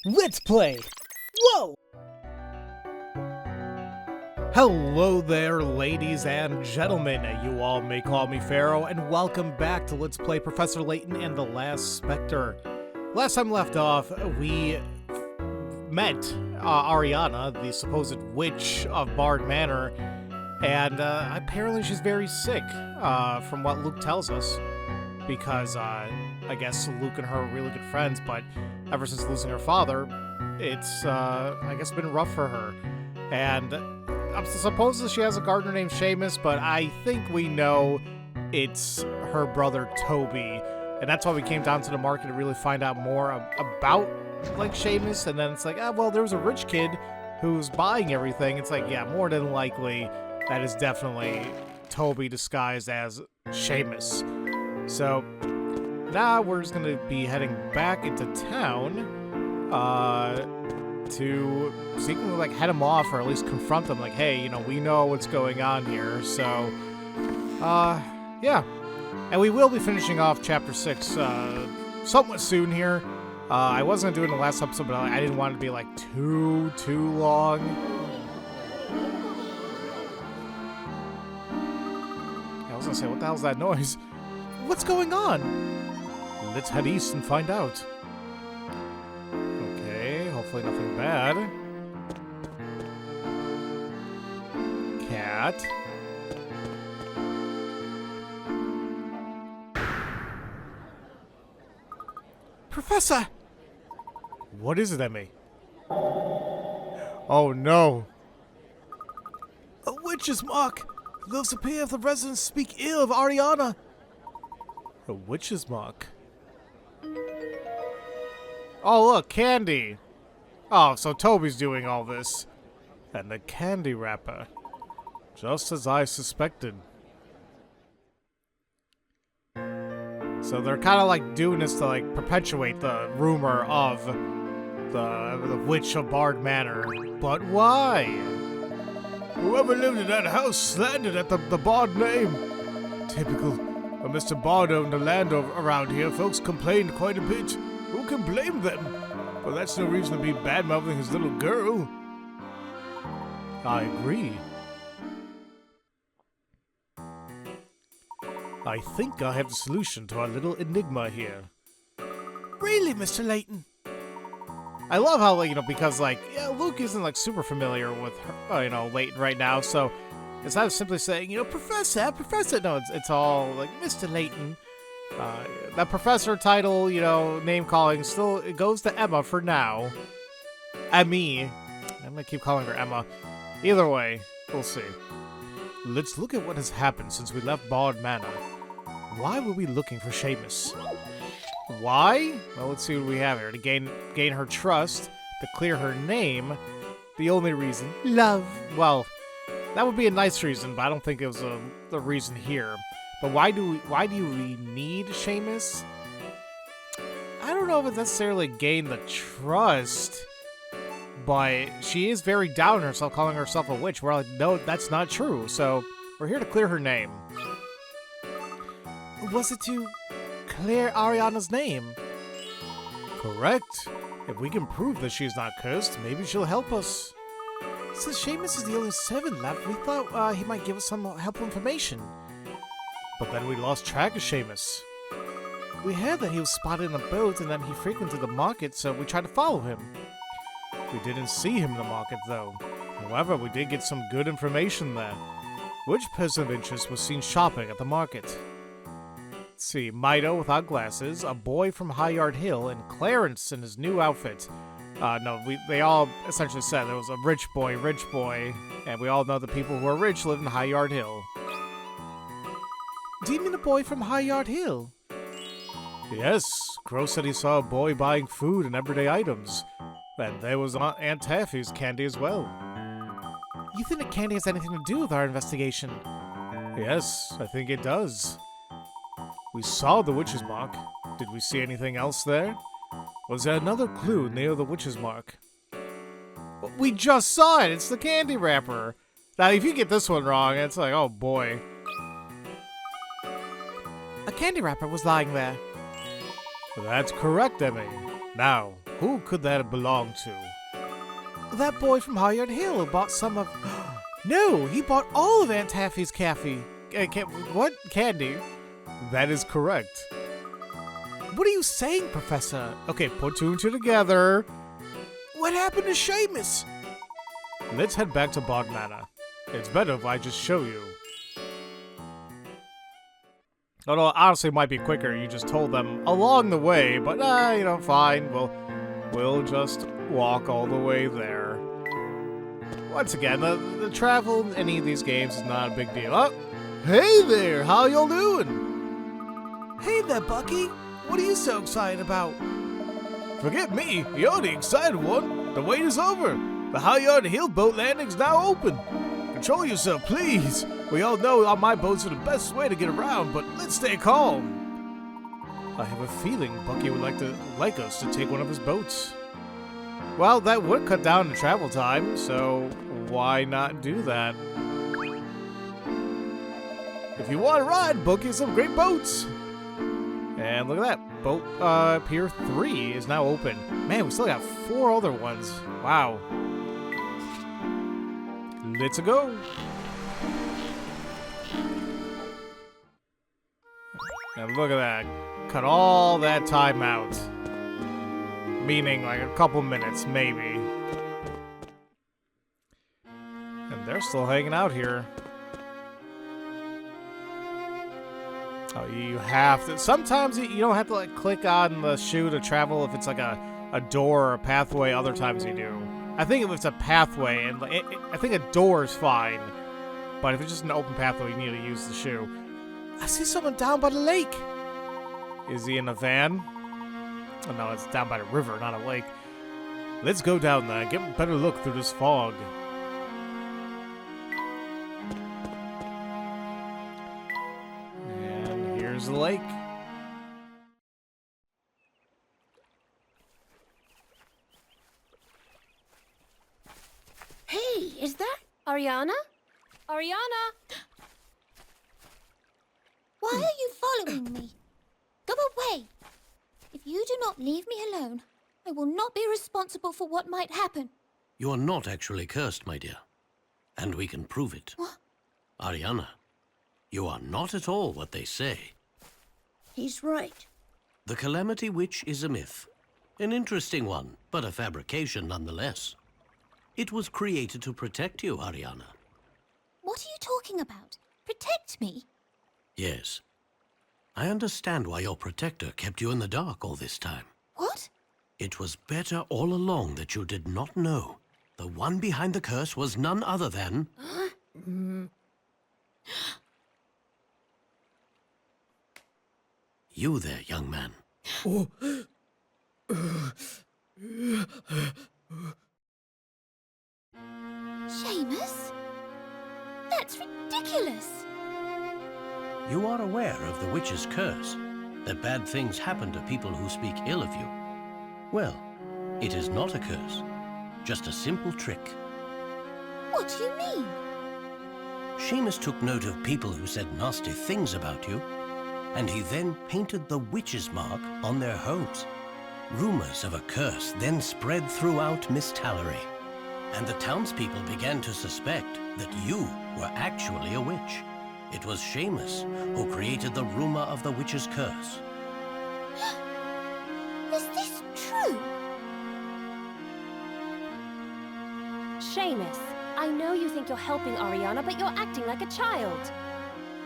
Let's play! Whoa! Hello there, ladies and gentlemen. You all may call me Pharaoh, and welcome back to Let's Play Professor Layton and the Last Specter. Last time left off, we met Ariana, the supposed witch of Bard Manor, and apparently she's very sick, from what Luke tells us, because I guess Luke and her are really good friends, but ever since losing her father, it's, I guess, been rough for her. And I'm supposed she has a gardener named Seamus, but I think we know it's her brother Toby, and that's why we came down to the market to really find out more about, like, Seamus. And then it's like, well, there was a rich kid who's buying everything. It's like, yeah, more than likely, that is definitely Toby disguised as Seamus. So now we're just gonna be heading back into town to secretly, like, head him off, or at least confront them, like, hey, you know, we know what's going on here. So yeah, and we will be finishing off chapter 6 somewhat soon here. I was gonna do it in the last episode, but I didn't want it to be like too long. I was gonna say, what the hell's that noise? What's going on? Let's head east and find out. Okay, hopefully nothing bad. Cat. Professor! What is it, Emmy? Oh no. A witch's mark! Those appear if the residents speak ill of Ariana. A witch's mark? Oh look, candy! Oh, so Toby's doing all this. And the candy wrapper. Just as I suspected. So they're kind of like doing this to, like, perpetuate the rumor of the witch of Bard Manor. But why? Whoever lived in that house slandered at the Bard name. Typical of Mr. Bard owned the land around here. Folks complained quite a bit. Who can blame them? Well, that's no reason to be bad-mouthing his little girl. I agree. I think I have the solution to our little enigma here. Really, Mr. Layton? I love how, like, you know, because, like, yeah, Luke isn't, like, super familiar with her, you know, Layton right now, so instead of simply saying, you know, Professor, no, it's all, like, Mr. Layton. That Professor title, you know, name-calling, still, it goes to Emma for now. Emmy. I'm gonna keep calling her Emma. Either way, we'll see. Let's look at what has happened since we left Bard Manor. Why were we looking for Seamus? Why? Well, let's see what we have here. To gain her trust, to clear her name. The only reason. Love. Well, that would be a nice reason, but I don't think it was the reason here. But why do we need Seamus? I don't know if it's necessarily gain the trust, but she is very down on herself, calling herself a witch. We're like, no, that's not true. So we're here to clear her name. Was it to clear Ariana's name? Correct. If we can prove that she's not cursed, maybe she'll help us. Since Seamus is the only servant left, we thought he might give us some helpful information. But then we lost track of Seamus. We heard that he was spotted in a boat and that he frequented the market, so we tried to follow him. We didn't see him in the market, though. However, we did get some good information there. Which person of interest was seen shopping at the market? Let's see, Mido without glasses, a boy from High Yard Hill, and Clarence in his new outfit. They all essentially said there was a rich boy, and we all know the people who are rich live in High Yard Hill. Do you mean a boy from High Yard Hill? Yes, Crow said he saw a boy buying food and everyday items. And there was Aunt Taffy's candy as well. You think the candy has anything to do with our investigation? Yes, I think it does. We saw the witch's mark. Did we see anything else there? Was there another clue near the witch's mark? We just saw it! It's the candy wrapper! Now, if you get this one wrong, it's like, oh boy. A candy wrapper was lying there. That's correct, Emmy. Now, Who could that have belonged to? That boy from Highland Hill who bought some of... No, he bought all of Aunt Taffy's candy. What? Candy? That is correct. What are you saying, Professor? Okay, put two and two together. What happened to Seamus? Let's head back to Bog Manor. It's better if I just show you. Although, honestly, it might be quicker. You just told them along the way, but, you know, fine. We'll just walk all the way there. Once again, the travel in any of these games is not a big deal. Oh, hey there! How y'all doing? Hey there, Bucky! What are you so excited about? Forget me, you're the excited one. The wait is over. The Halyard Hill boat landing's now open. Control yourself, please. We all know on my boats are the best way to get around, but let's stay calm. I have a feeling Bucky would like us to take one of his boats. Well, that would cut down the travel time, so why not do that? If you want to ride, Bucky has some great boats. And look at that, boat Pier 3 is now open. Man, we still got 4 other ones. Wow. Let's go. And look at that. Cut all that time out. Meaning like a couple minutes, maybe. And they're still hanging out here. Oh, you have to. Sometimes you don't have to like click on the shoe to travel if it's like a door or a pathway. Other times you do. I think if it's a pathway, and I think a door is fine. But if it's just an open pathway, you need to use the shoe. I see someone down by the lake. Is he in a van? Oh, no, it's down by the river, not a lake. Let's go down there and get a better look through this fog. And here's the lake. Hey, is that Ariana? Ariana! Why are you following me? Go away! If you do not leave me alone, I will not be responsible for what might happen. You are not actually cursed, my dear. And we can prove it. What? Ariana, you are not at all what they say. He's right. The Calamity Witch is a myth. An interesting one, but a fabrication nonetheless. It was created to protect you, Ariana. What are you talking about? Protect me? Yes. I understand why your protector kept you in the dark all this time. What? It was better all along that you did not know. The one behind the curse was none other than... You there, young man. Seamus? That's ridiculous! You are aware of the witch's curse, that bad things happen to people who speak ill of you. Well, it is not a curse, just a simple trick. What do you mean? Seamus took note of people who said nasty things about you, and he then painted the witch's mark on their homes. Rumors of a curse then spread throughout Misthallery, and the townspeople began to suspect that you were actually a witch. It was Seamus who created the rumor of the witch's curse. Is this true? Seamus, I know you think you're helping Ariana, but you're acting like a child.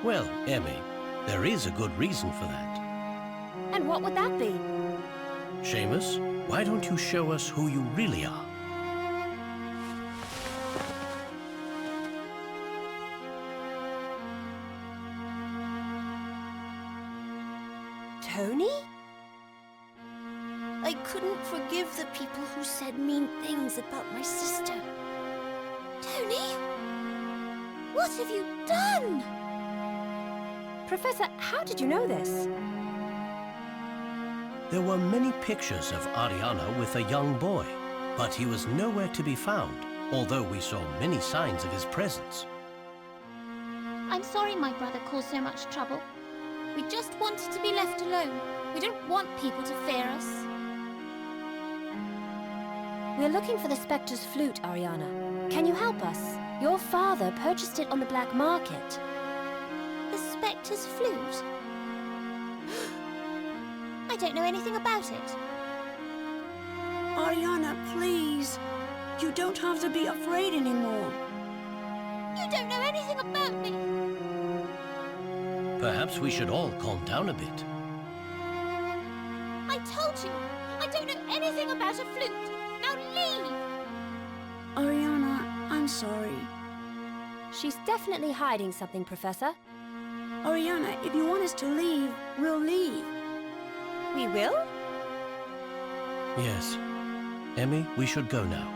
Well, Emmy, there is a good reason for that. And what would that be? Seamus, why don't you show us who you really are? Tony? I couldn't forgive the people who said mean things about my sister. Tony? What have you done? Professor, how did you know this? There were many pictures of Ariana with a young boy, but he was nowhere to be found, although we saw many signs of his presence. I'm sorry my brother caused so much trouble. We just wanted to be left alone. We don't want people to fear us. We're looking for the Specter's flute, Ariana. Can you help us? Your father purchased it on the black market. The Specter's flute? I don't know anything about it. Ariana, please. You don't have to be afraid anymore. You don't know anything about me. Perhaps we should all calm down a bit. I told you, I don't know anything about a flute. Now leave! Ariana, I'm sorry. She's definitely hiding something, Professor. Ariana, if you want us to leave, we'll leave. We will? Yes. Emmy, we should go now.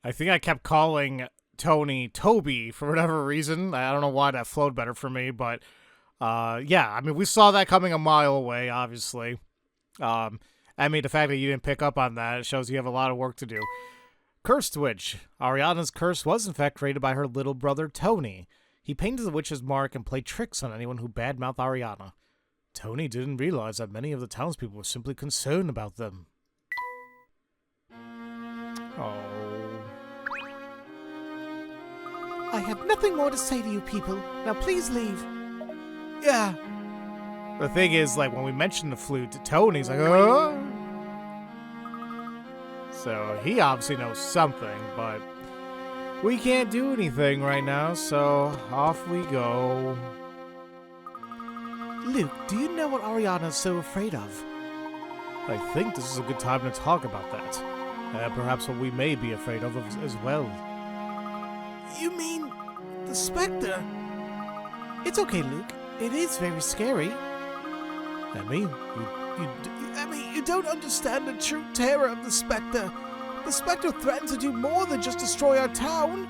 I think I kept calling Tony Toby for whatever reason. I don't know why that flowed better for me, but yeah, I mean, we saw that coming a mile away, obviously. Emmy, the fact that you didn't pick up on that shows you have a lot of work to do. Cursed Witch. Ariana's curse was in fact created by her little brother, Tony. He painted the witch's mark and played tricks on anyone who badmouthed Ariana. Tony didn't realize that many of the townspeople were simply concerned about them. Oh. I have nothing more to say to you people. Now please leave. Yeah. The thing is, like, when we mentioned the flute to Tony's like, oh. So he obviously knows something, but we can't do anything right now, so off we go. Luke, do you know what Ariana's so afraid of? I think this is a good time to talk about that. Perhaps what we may be afraid of as well. You mean the Specter? It's okay, Luke. It is very scary. Emmy, you don't understand the true terror of the Specter. The Specter threatens to do more than just destroy our town.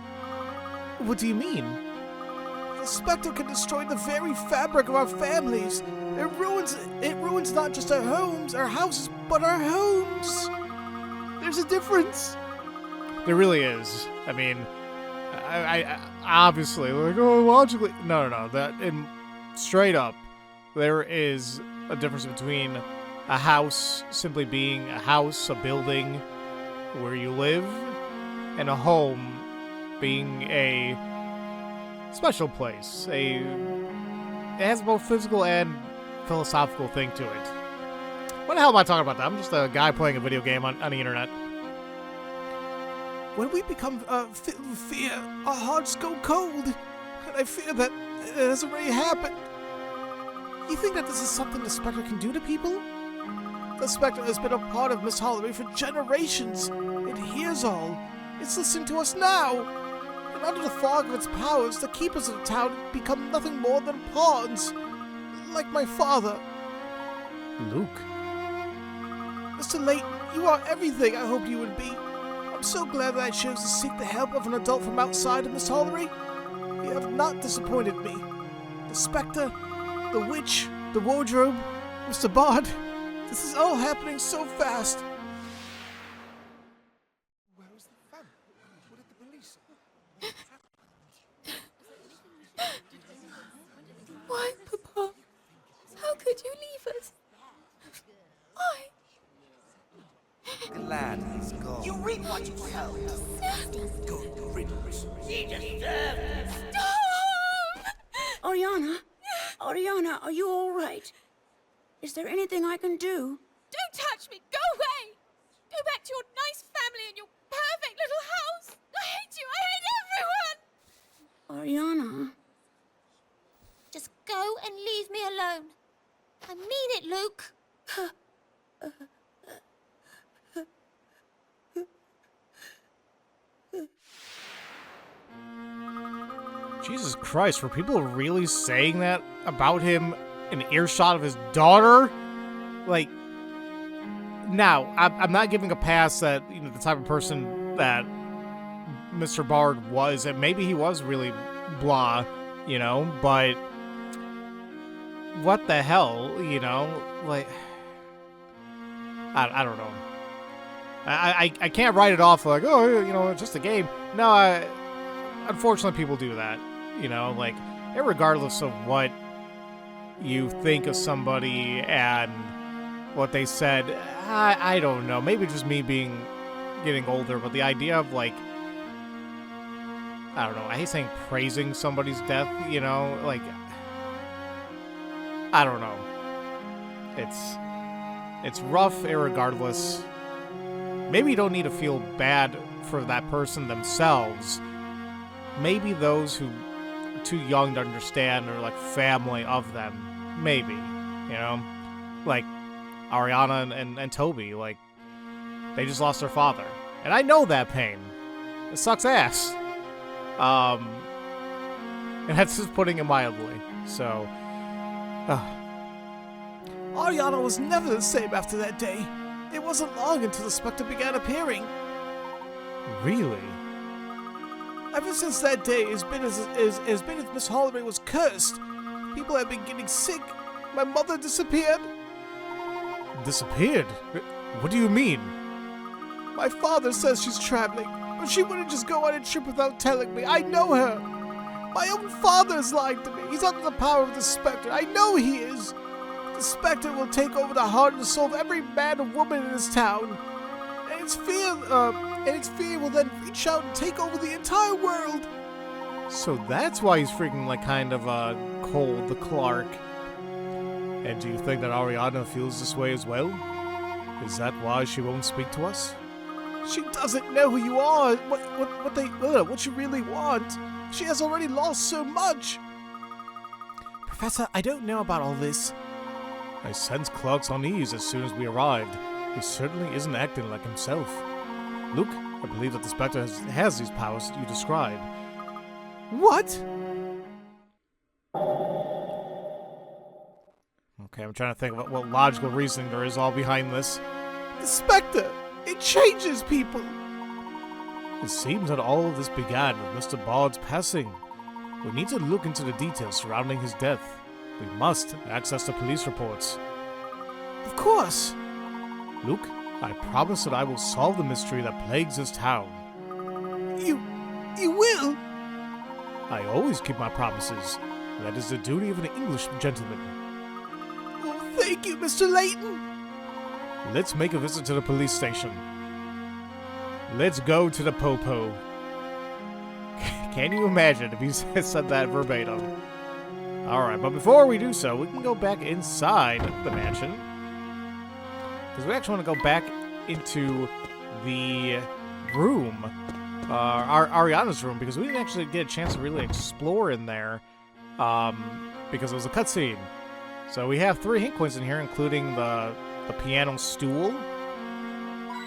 What do you mean? The Specter can destroy the very fabric of our families. It ruins not just our homes, our houses, but our homes. There's a difference. There really is. I mean, I obviously, like, oh, logically, no. Straight up, there is a difference between a house simply being a house, a building where you live, and a home being a special place. It has both physical and philosophical thing to it. What the hell am I talking about that? I'm just a guy playing a video game on the internet. When we become filled with fear, our hearts go cold. And I fear that it has already happened. You think that this is something the Specter can do to people? The Specter has been a part of Misthallery for generations. It hears all. It's listening to us now. And under the fog of its powers, the keepers of the town become nothing more than pawns. Like my father. Luke. Mr. Layton, you are everything I hoped you would be. I'm so glad that I chose to seek the help of an adult from outside of Misthallery. You have not disappointed me. The Specter, the Witch, the Wardrobe, Mr. Bard, this is all happening so fast. Where is the family? What did the police say? Why, Papa? How could you leave us? Why? Glad he's gone. You reap what you sow. Good riddance. Ariana, are you all right? Is there anything I can do? Don't touch me! Go away! Go back to your nice family and your perfect little house! I hate you! I hate everyone! Ariana. Just go and leave me alone. I mean it, Luke. Jesus Christ, were people really saying that about him in earshot of his daughter? Like, now, I'm not giving a pass that, you know, the type of person that Mr. Bard was, and maybe he was really blah, you know, but what the hell, you know, like, I don't know. I can't write it off like, oh, you know, it's just a game. No, unfortunately people do that, you know, like, regardless of what you think of somebody and what they said. I don't know. Maybe just me getting older, but the idea of like, I don't know. I hate saying praising somebody's death. You know, like I don't know. It's rough, irregardless. Maybe you don't need to feel bad for that person themselves. Maybe those who are too young to understand are like family of them. Maybe, you know, like Ariana and Toby, like they just lost their father, and I know that pain. It sucks ass. And that's just putting it mildly. So, Ariana was never the same after that day. It wasn't long until the Specter began appearing. really? Ever since that day, it's been as Misthallery was cursed. People have been getting sick. My mother disappeared. Disappeared? What do you mean? My father says she's traveling, but she wouldn't just go on a trip without telling me. I know her. My own father is lying to me. He's under the power of the Specter. I know he is. The Specter will take over the heart and soul of every man and woman in this town. And its fear will then reach out and take over the entire world. So that's why he's freaking like kind of cold, the Clark. And do you think that Ariana feels this way as well? Is that why she won't speak to us? She doesn't know who you are, what you really want. She has already lost so much. Professor, I don't know about all this. I sensed Clark's unease as soon as we arrived. He certainly isn't acting like himself. Luke, I believe that the Spectre has these powers you describe. What? Okay, I'm trying to think about what logical reasoning there is all behind this. The Spectre! It changes people! It seems that all of this began with Mr. Bard's passing. We need to look into the details surrounding his death. We must access the police reports. Of course! Luke, I promise that I will solve the mystery that plagues this town. You will? I always keep my promises. That is the duty of an English gentleman. Oh, thank you, Mr. Layton! Let's make a visit to the police station. Let's go to the Popo. Can you imagine if he said that verbatim? Alright, but before we do so, we can go back inside the mansion. Because we actually want to go back into the room. Ariana's room, because we didn't actually get a chance to really explore in there. Because it was a cutscene. So we have 3 hint coins in here, including the piano stool.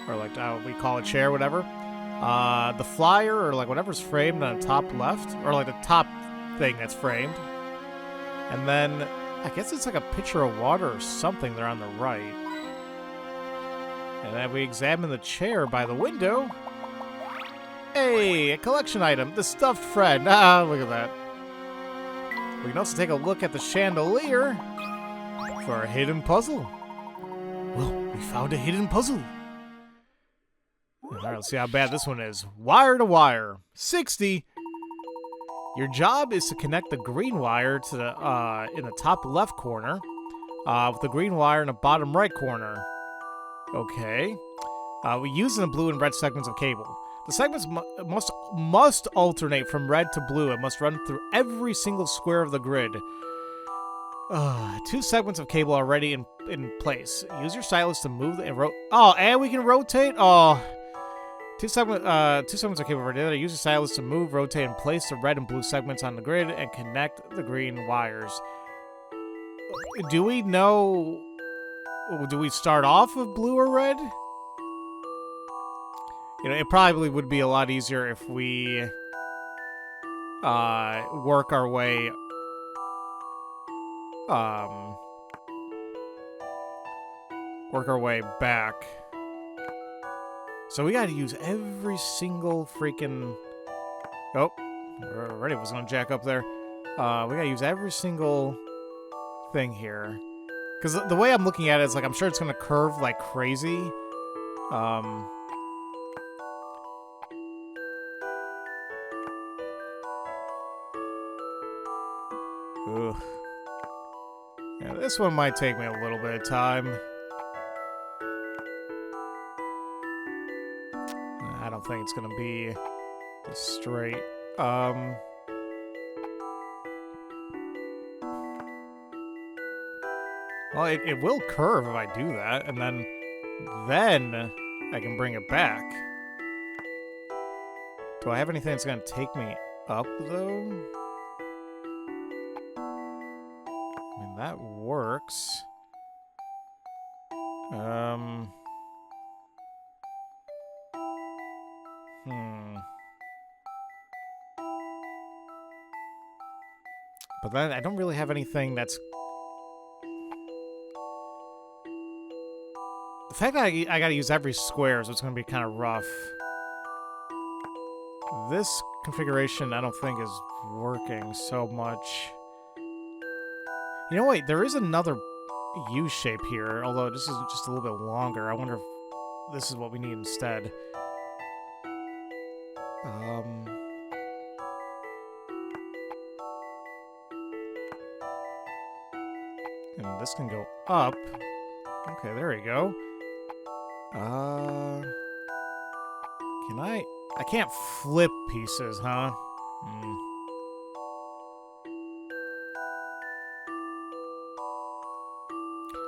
Or like, we call it chair, whatever. The flyer, or like whatever's framed on the top left. Or like the top thing that's framed. And then, I guess it's like a pitcher of water or something there on the right. And then we examine the chair by the window. Hey, a collection item, the stuffed friend. Ah, look at that. We can also take a look at the chandelier for a hidden puzzle. Well, we found a hidden puzzle. Alright, let's see how bad this one is. Wire to wire. 60. Your job is to connect the green wire to the in the top left corner, with the green wire in the bottom right corner. Okay. We use the blue and red segments of cable. The segments must alternate from red to blue and must run through every single square of the grid. 2 segments of cable are already in place. Use your stylus to move and we can rotate. Two segments of cable are ready. Use your stylus to move, rotate, and place the red and blue segments on the grid and connect the green wires. Do we know? Do we start off with blue or red? You know, it probably would be a lot easier if we work our way back. So we gotta use every single freaking... Oh, already was gonna jack up there. We gotta use every single thing here. Because the way I'm looking at it is like, I'm sure it's gonna curve like crazy. Ugh. Yeah, this one might take me a little bit of time. think it's gonna be just straight. Well, it will curve if I do that, and then I can bring it back. Do I have anything that's gonna take me up, though? I mean, that works. But then I don't really have anything that's... The fact that I gotta use every square is what's gonna be kind of rough. This configuration I don't think is working so much. You know, wait, there is another U shape here, although this is just a little bit longer. I wonder if this is what we need instead. And this can go up. Okay, there we go. Can I can't flip pieces, huh?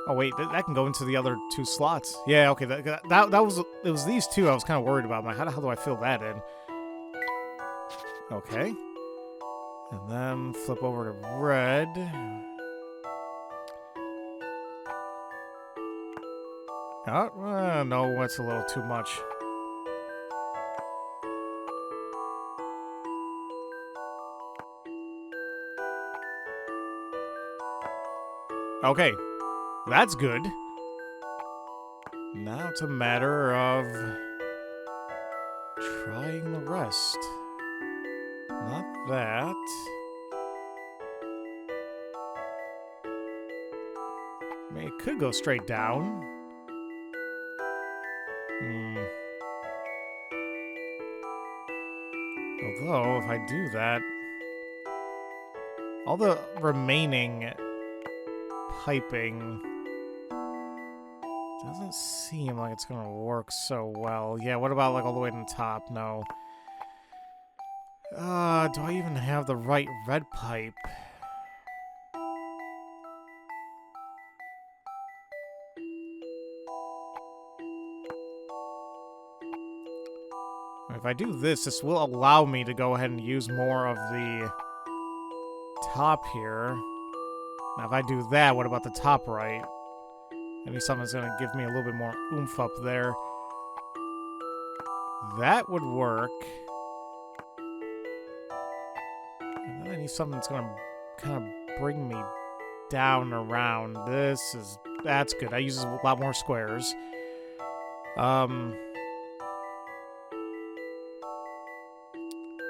Oh wait, that can go into the other two slots. Yeah, okay, it was these two I was kind of worried about. How the hell do I fill that in? Okay. And then flip over to red. Oh, no, that's a little too much. Okay, that's good. Now it's a matter of trying the rest. Not that. I mean, it could go straight down. Although, if I do that, all the remaining piping doesn't seem like it's gonna work so well. Yeah, what about like all the way to the top? No. Do I even have the right red pipe? If I do this, this will allow me to go ahead and use more of the top here. Now, if I do that, what about the top right? Maybe something's going to give me a little bit more oomph up there. That would work. And then I need something that's going to kind of bring me down around. That's good. I use a lot more squares.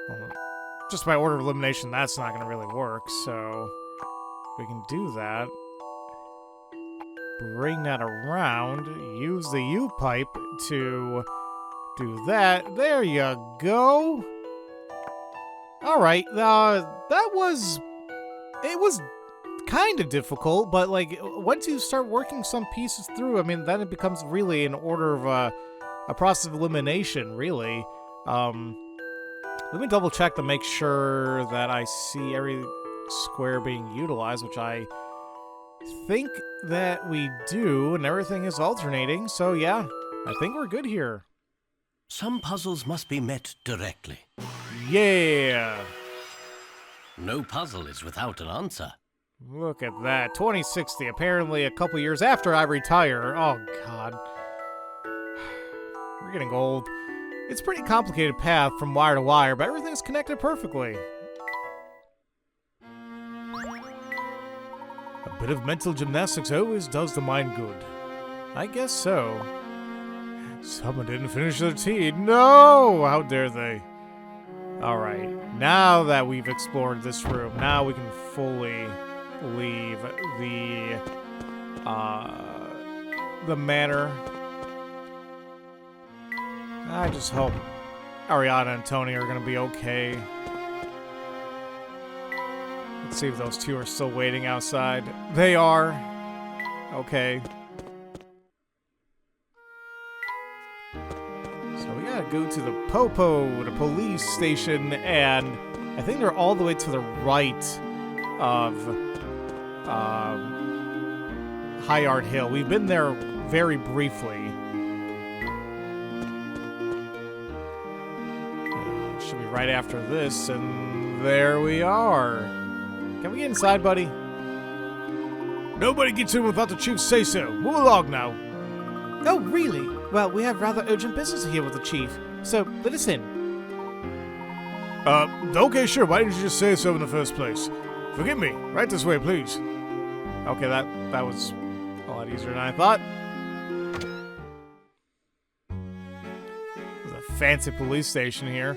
Well, just by order of elimination, that's not going to really work, so we can do that. Bring that around, use the U-pipe to do that. There you go. Alright, it was kind of difficult, but like, once you start working some pieces through, I mean, then it becomes really an order of a process of elimination, really. Let me double check to make sure that I see every square being utilized, which I think that we do, and everything is alternating, so yeah, I think we're good here. Some puzzles must be met directly. Yeah! No puzzle is without an answer. Look at that. 2060, apparently a couple years after I retire. Oh, God. We're getting old. It's a pretty complicated path from wire to wire, but everything's connected perfectly. A bit of mental gymnastics always does the mind good. I guess so. Someone didn't finish their tea. No! How dare they? Alright, now that we've explored this room, now we can fully leave the manor. I just hope Ariana and Tony are going to be okay. Let's see if those two are still waiting outside. They are. Okay. So we got a go to the Popo, the police station, and I think they're all the way to the right of High Art Hill. We've been there very briefly. Should be right after this, and there we are. Can we get inside, buddy? Nobody gets in without the chief say so. Move along now. Oh, really? Well, we have rather urgent business here with the chief, so let us in. Okay, sure. Why didn't you just say so in the first place? Forgive me. Right this way, please. Okay, that was a lot easier than I thought. There's a fancy police station here.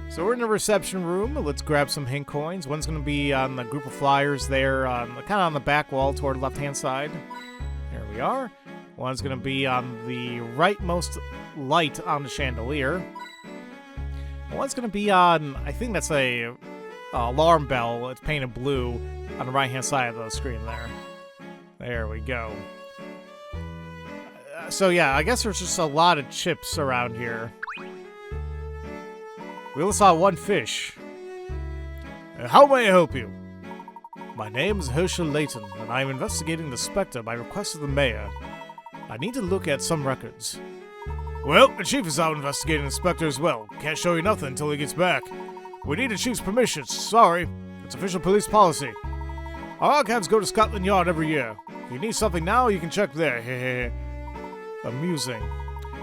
So we're in the reception room. Let's grab some hint coins. One's going to be on the group of flyers there, kind of on the back wall toward the left-hand side. There we are. One's going to be on the rightmost light on the chandelier. And one's going to be on, I think that's a alarm bell. It's painted blue on the right-hand side of the screen there. There we go. So yeah, I guess there's just a lot of chips around here. We only saw one fish. How may I help you? My name is Layton, and I am investigating the Specter by request of the mayor. I need to look at some records. Well, the chief is out investigating the Specter as well. Can't show you nothing until he gets back. We need the chief's permission. Sorry. It's official police policy. Our archives go to Scotland Yard every year. If you need something now, you can check there. Hehe. Amusing.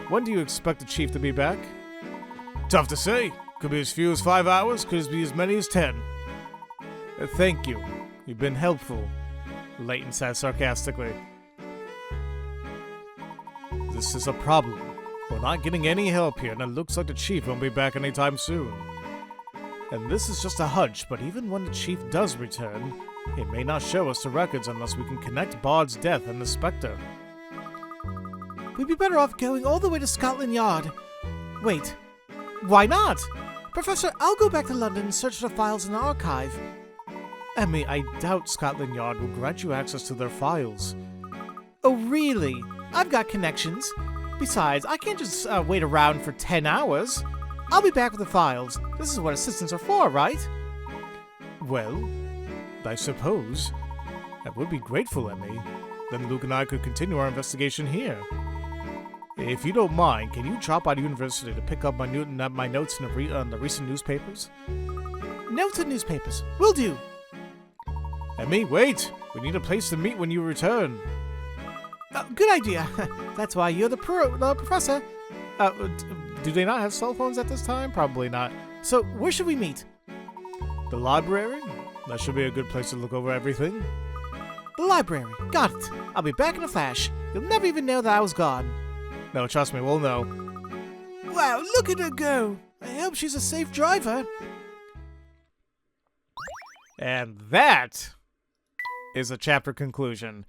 When do you expect the chief to be back? Tough to say. Could be as few as 5 hours, could be as many as 10. Thank you. You've been helpful, Layton said sarcastically. This is a problem. We're not getting any help here, and it looks like the chief won't be back anytime soon. And this is just a hunch, but even when the chief does return, he may not show us the records unless we can connect Bard's death and the Specter. We'd be better off going all the way to Scotland Yard. Wait, why not? Professor, I'll go back to London and search the files in the archive. Emmy, I doubt Scotland Yard will grant you access to their files. Oh, really? I've got connections. Besides, I can't just wait around for 10 hours. I'll be back with the files. This is what assistants are for, right? Well, I suppose. I would be grateful, Emmy. Then Luke and I could continue our investigation here. If you don't mind, can you drop by the university to pick up my notes in the recent newspapers? Notes and newspapers. Will do. Emmy, wait! We need a place to meet when you return. Good idea. That's why you're the professor. Do they not have cell phones at this time? Probably not. So, where should we meet? The library? That should be a good place to look over everything. The library. Got it. I'll be back in a flash. You'll never even know that I was gone. No, trust me, we'll know. Wow, look at her go! I hope she's a safe driver. And that is a chapter conclusion.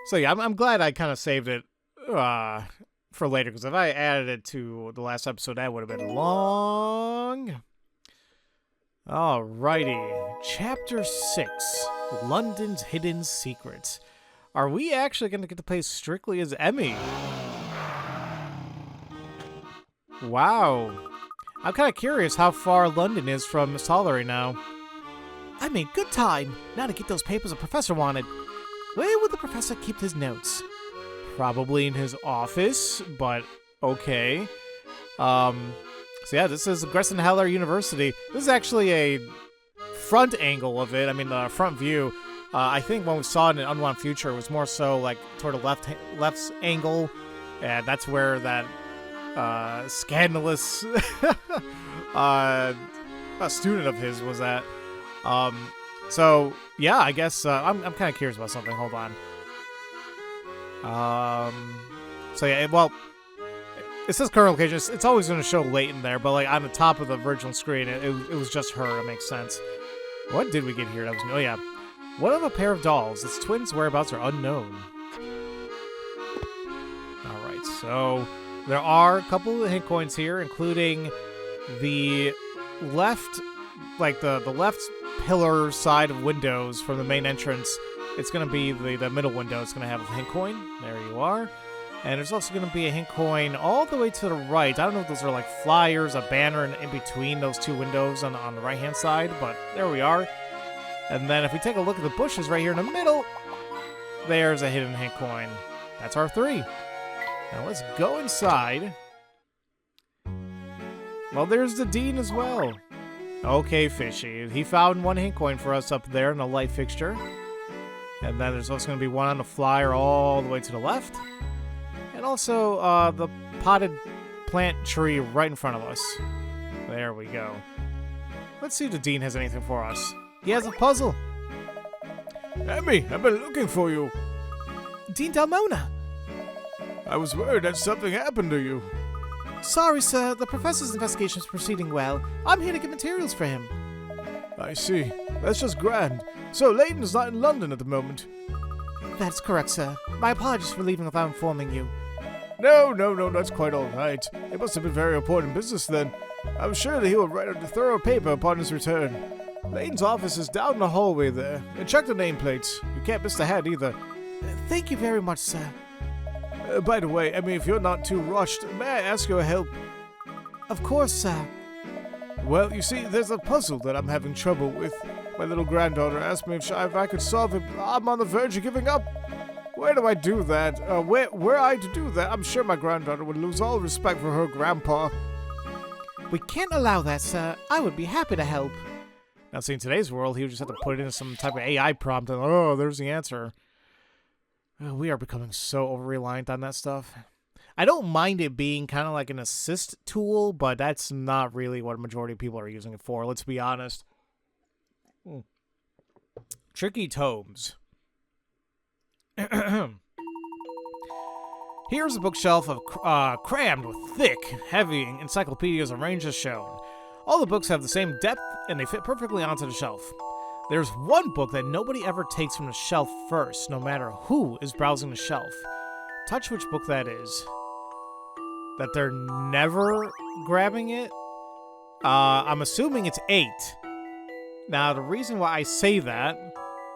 So yeah, I'm glad I kind of saved it for later, because if I added it to the last episode, that would have been long. Alrighty, Chapter 6, London's Hidden Secrets. Are we actually going to get to play strictly as Emmy? Wow. I'm kind of curious how far London is from Misthallery now. I made good time. Now to get those papers the professor wanted. Where would the professor keep his notes? Probably in his office, but okay. So yeah, this is Misthallery University. This is actually a front angle of it. I mean, the front view. I think when we saw it in Unwanted Future, it was more so like toward the left angle, and that's where that scandalous a student of his was at. So yeah, I guess I'm kind of curious about something. Hold on. So yeah, well, it says current location. It's always going to show Layton there, but like on the top of the original screen, it was just her. It makes sense. What did we get here? That was, oh yeah, one of a pair of dolls. Its twins' whereabouts are unknown. All right, so there are a couple of hint coins here, including the left, like the left pillar side of windows from the main entrance. It's going to be the middle window. It's going to have a hint coin. There you are. And there's also going to be a hint coin all the way to the right. I don't know if those are like flyers, a banner in between those two windows on the right-hand side, but there we are. And then if we take a look at the bushes right here in the middle, there's a hidden hint coin. That's our 3. Now let's go inside. Well, there's the dean as well. Okay, Fishy. He found 1 hint coin for us up there in the light fixture. And then there's also going to be 1 on the flyer all the way to the left. And also the potted plant tree right in front of us. There we go. Let's see if the dean has anything for us. He has a puzzle. Emmy, I've been looking for you. Dean Dalmona. I was worried that something happened to you. Sorry, sir. The professor's investigation is proceeding well. I'm here to get materials for him. I see. That's just grand. So Layton is not in London at the moment. That's correct, sir. My apologies for leaving without informing you. No, that's quite all right. It must have been very important business then. I'm sure that he will write a thorough paper upon his return. Layton's office is down the hallway there. And check the nameplates. You can't miss the hat either. Thank you very much, sir. By the way, Emmy, if you're not too rushed, may I ask your help? Of course, sir. Well, you see, there's a puzzle that I'm having trouble with. My little granddaughter asked me if I could solve it. I'm on the verge of giving up. Where do I do that? Where I to do that? I'm sure my granddaughter would lose all respect for her grandpa. We can't allow that, sir. I would be happy to help. Now, see, in today's world, he would just have to put it in some type of AI prompt and, oh, there's the answer. We are becoming so over-reliant on that stuff. I don't mind it being kind of like an assist tool, but that's not really what a majority of people are using it for, let's be honest. Tricky tomes. Here's a bookshelf of crammed with thick, heavy encyclopedias arranged as shown. All the books have the same depth, and they fit perfectly onto the shelf. There's one book that nobody ever takes from the shelf first, no matter who is browsing the shelf. Touch which book that is. That they're never grabbing it? I'm assuming it's 8. Now, the reason why I say that,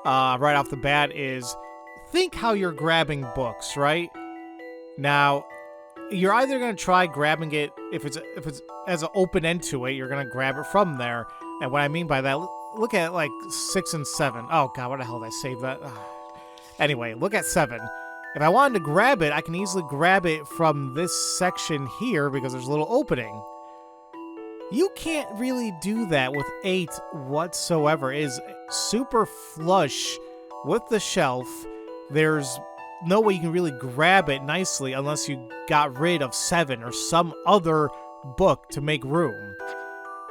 right off the bat, is think how you're grabbing books, right? Now, you're either going to try grabbing it, if it's as an open end to it, you're going to grab it from there. And what I mean by that, look at like 6 and 7. Oh god, what the hell did I save that? Anyway, look at 7. If I wanted to grab it, I can easily grab it from this section here because there's a little opening. You can't really do that with 8 whatsoever. It is super flush with the shelf. There's no way you can really grab it nicely unless you got rid of 7 or some other book to make room.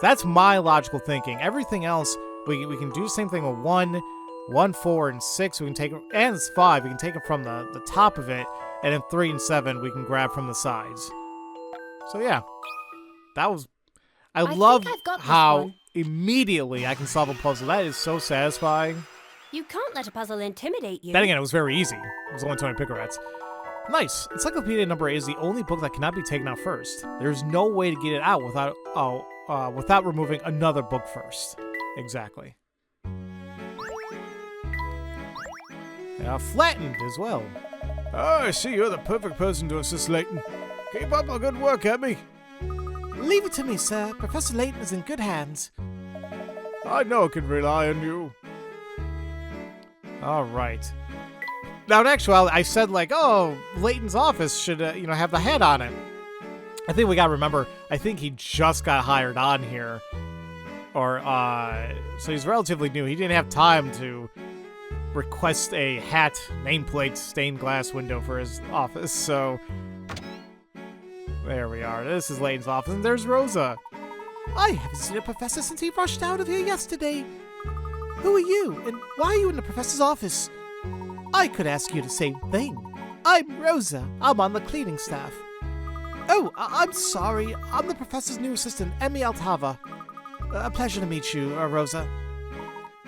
That's my logical thinking. Everything else, we can do the same thing with 1, 4, and 6. We can take it, and it's 5. We can take it from the top of it, and then 3 and 7 we can grab from the sides. So yeah, that was. I love how immediately I can solve a puzzle. That is so satisfying. You can't let a puzzle intimidate you. Then again, it was very easy. It was only 20 picarats. Nice. Encyclopedia number 8 is the only book that cannot be taken out first. There's no way to get it out without removing another book first. Exactly. Flattened as well. Oh, I see you're the perfect person to assist Layton. Keep up the good work, Emmy. Leave it to me, sir. Professor Layton is in good hands. I know I can rely on you. All right. Now, in actuality, I said like, oh, Layton's office should, have the head on it. I think we gotta remember, I think he just got hired on here. Or, so he's relatively new. He didn't have time to request a hat, nameplate, stained glass window for his office, so... There we are. This is Layton's office, and there's Rosa. I haven't seen a professor since he rushed out of here yesterday. Who are you, and why are you in the professor's office? I could ask you the same thing. I'm Rosa. I'm on the cleaning staff. Oh, I'm sorry. I'm the professor's new assistant, Emmy Altava. A pleasure to meet you, Rosa.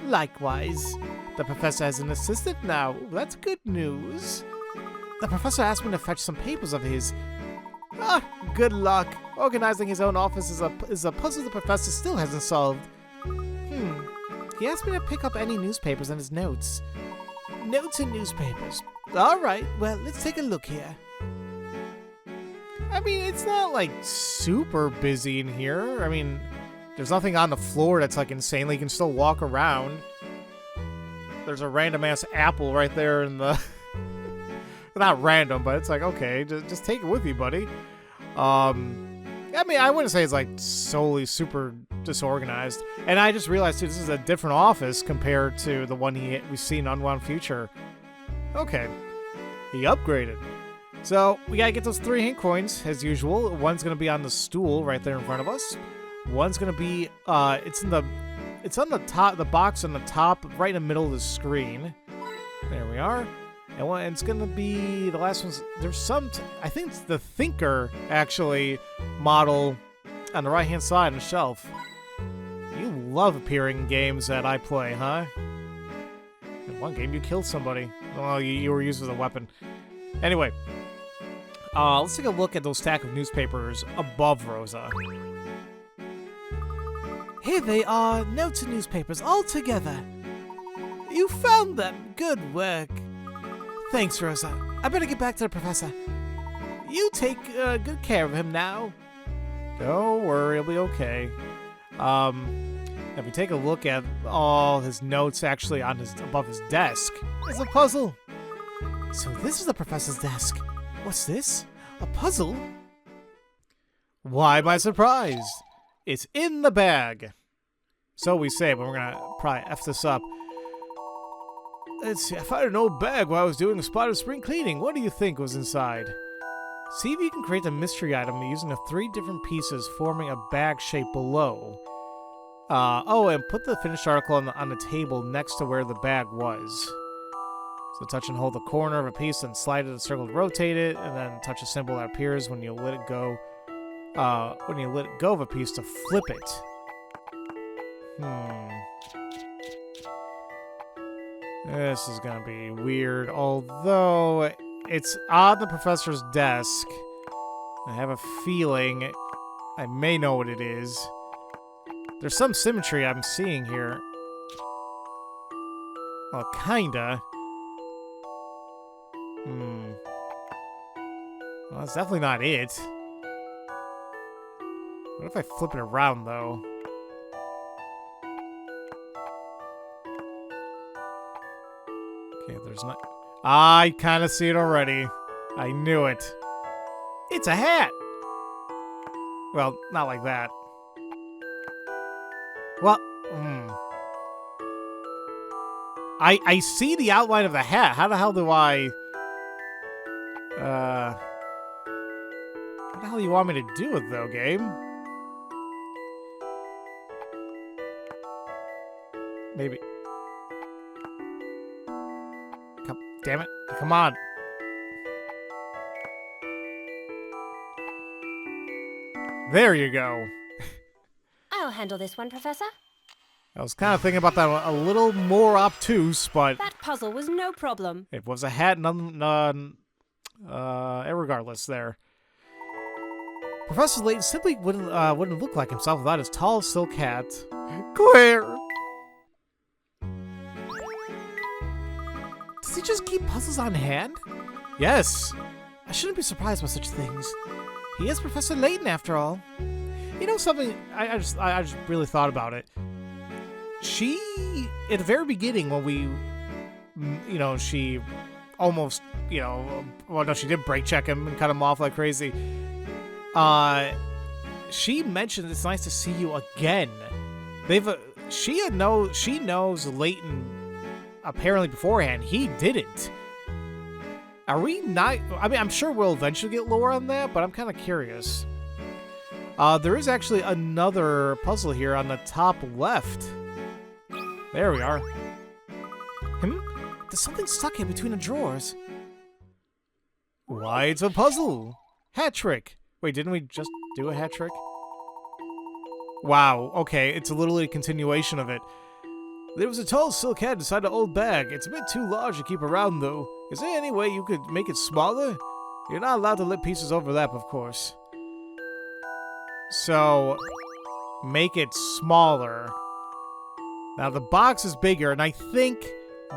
Likewise. The professor has an assistant now. That's good news. The professor asked me to fetch some papers of his. Good luck. Organizing his own office is a puzzle the professor still hasn't solved. He asked me to pick up any newspapers in his notes. Notes and newspapers. All right, well, let's take a look here. I mean, it's not like super busy in here. I mean, there's nothing on the floor that's like insanely. You can still walk around. There's a random ass apple right there in the. Not random, but it's like, okay, just take it with you, buddy. I mean, I wouldn't say it's like solely super disorganized. And I just realized too, this is a different office compared to the one we've seen in Unwound Future. Okay, he upgraded. So we gotta get those 3 hint coins as usual. One's gonna be on the stool right there in front of us. One's gonna be it's on the top, the box on the top, right in the middle of the screen. There we are. And it's gonna be the last one's. There's some. I think it's the Thinker actually model on the right hand side on the shelf. You love appearing in games that I play, huh? In one game you killed somebody. Well, you were used as a weapon. Anyway, let's take a look at those stack of newspapers above Rosa. Here they are, notes and newspapers all together. You found them. Good work. Thanks, Rosa. I better get back to the professor. You take good care of him now. Don't worry, he'll be okay. If we take a look at all his notes actually on above his desk, it's a puzzle. So this is the professor's desk. What's this? A puzzle? Why am I surprised? It's in the bag. So we say, but we're gonna probably F this up. Let's see, I found an old bag while I was doing a spot of spring cleaning. What do you think was inside? See if you can create a mystery item using the 3 different pieces forming a bag shape below. Oh, and put the finished article on the table next to where the bag was. So touch and hold the corner of a piece and slide it in a circle to rotate it, and then touch a symbol that appears when you let it go. When you let go of a piece to flip it. This is gonna be weird, although it's on the professor's desk. I have a feeling I may know what it is. There's some symmetry I'm seeing here. Well, kinda. Well, that's definitely not it. What if I flip it around, though? Okay, there's not... I kind of see it already. I knew it. It's a hat! Well, not like that. Well, I see the outline of the hat. How the hell do I... What the hell do you want me to do it, though, game? Maybe... Damn it. Come on. There you go. I'll handle this one, Professor. I was kind of thinking about that a little more obtuse, but... That puzzle was no problem. It was a hat, irregardless there. Professor Layton simply wouldn't look like himself without his tall silk hat. Claire! Does he just keep puzzles on hand? Yes. I shouldn't be surprised by such things. He is Professor Layton, after all. You know something? I just really thought about it. She, at the very beginning, when we, she almost, well, no, she did brake check him and cut him off like crazy. She mentioned it's nice to see you again. She knows Layton. Apparently beforehand, he didn't. Are we not... I mean, I'm sure we'll eventually get lore on that, but I'm kind of curious. There is actually another puzzle here on the top left. There we are. There's something stuck in between the drawers. Why, it's a puzzle. Hat trick. Wait, didn't we just do a hat trick? Wow, okay, it's literally a continuation of it. There was a tall silk hat inside an old bag. It's a bit too large to keep around, though. Is there any way you could make it smaller? You're not allowed to let pieces overlap, of course. So, make it smaller. Now, the box is bigger, and I think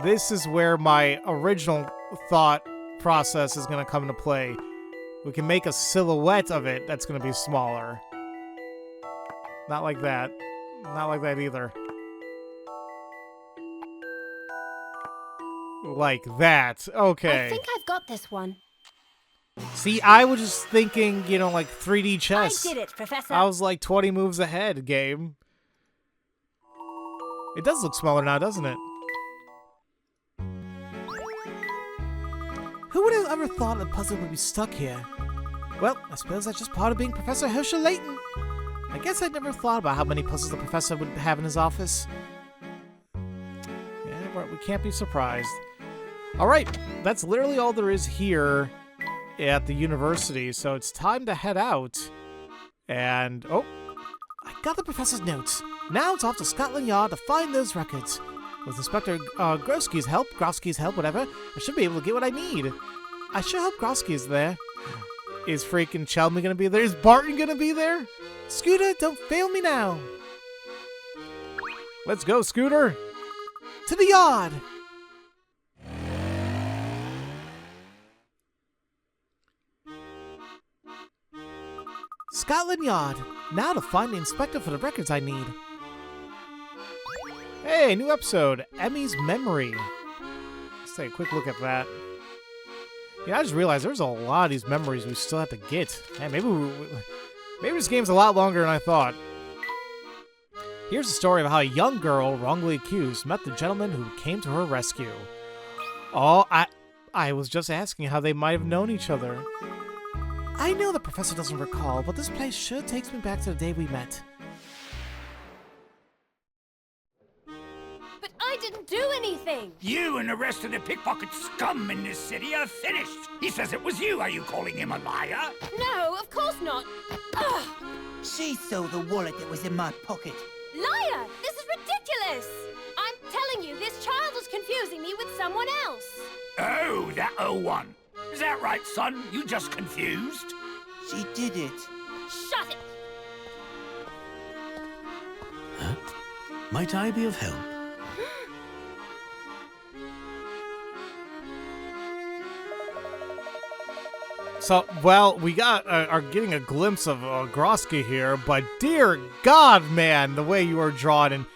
this is where my original thought process is going to come into play. We can make a silhouette of it that's going to be smaller. Not like that. Not like that either. Like that. Okay. I think I've got this one. See, I was just thinking, you know, like 3D chess. I did it, Professor. I was like 20 moves ahead, game. It does look smaller now, doesn't it? Who would have ever thought a puzzle would be stuck here? Well, I suppose that's just part of being Professor Herschel Layton. I guess I'd never thought about how many puzzles the professor would have in his office. Yeah, we can't be surprised. Alright, that's literally all there is here at the university, so it's time to head out. And, oh, I got the professor's notes. Now it's off to Scotland Yard to find those records. With Inspector Grosky's help, whatever, I should be able to get what I need. I sure hope Grosky is there. is freaking Chelmy gonna be there? Is Barton gonna be there? Scooter, don't fail me now. Let's go, Scooter. To the yard. Scotland Yard. Now to find the inspector for the records I need. Hey, new episode, Emmy's Memory. Let's take a quick look at that. Yeah, I just realized there's a lot of these memories we still have to get. Man, maybe this game's a lot longer than I thought. Here's the story of how a young girl, wrongly accused, met the gentleman who came to her rescue. Oh, I was just asking how they might have known each other. I know the professor doesn't recall, but this place sure takes me back to the day we met. But I didn't do anything! You and the rest of the pickpocket scum in this city are finished. He says it was you. Are you calling him a liar? No, of course not! Ugh. She saw the wallet that was in my pocket. Liar! This is ridiculous! I'm telling you, this child was confusing me with someone else. Oh, that one. Is that right, son? You just confused? She did it. Shut it! Huh? Might I be of help? So, well, we are getting a glimpse of Grosky here, but dear God, man, the way you are drawn, and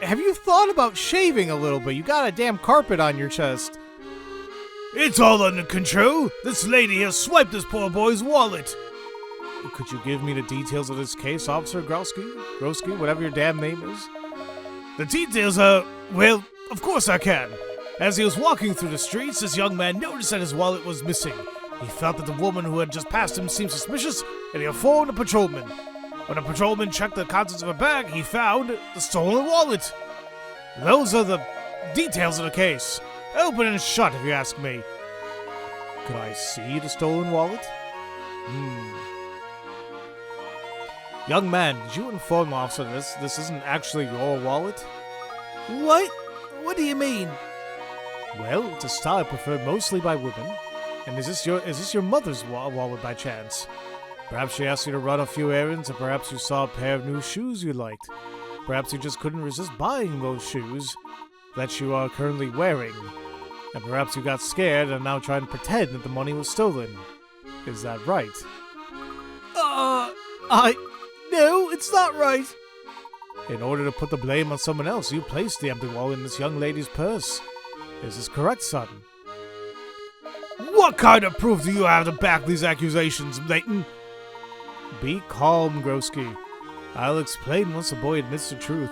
have you thought about shaving a little bit? You got a damn carpet on your chest. It's all under control. This lady has swiped this poor boy's wallet. Could you give me the details of this case, Officer Grosky, whatever your damn name is? The details are, well, of course I can. As he was walking through the streets, this young man noticed that his wallet was missing. He felt that the woman who had just passed him seemed suspicious, and he informed a patrolman. When the patrolman checked the contents of her bag, he found the stolen wallet. Those are the details of the case. Open and shut, if you ask me. Could I see the stolen wallet? Young man, did you inform the officer this isn't actually your wallet? What? What do you mean? Well, it's a style preferred mostly by women. And is this your mother's wallet by chance? Perhaps she asked you to run a few errands, or perhaps you saw a pair of new shoes you liked. Perhaps you just couldn't resist buying those shoes that you are currently wearing. And perhaps you got scared and are now trying to pretend that the money was stolen. Is that right? No, it's not right. In order to put the blame on someone else, you placed the empty wallet in this young lady's purse. Is this correct, son? What kind of proof do you have to back these accusations, Layton? Be calm, Grosky. I'll explain once the boy admits the truth.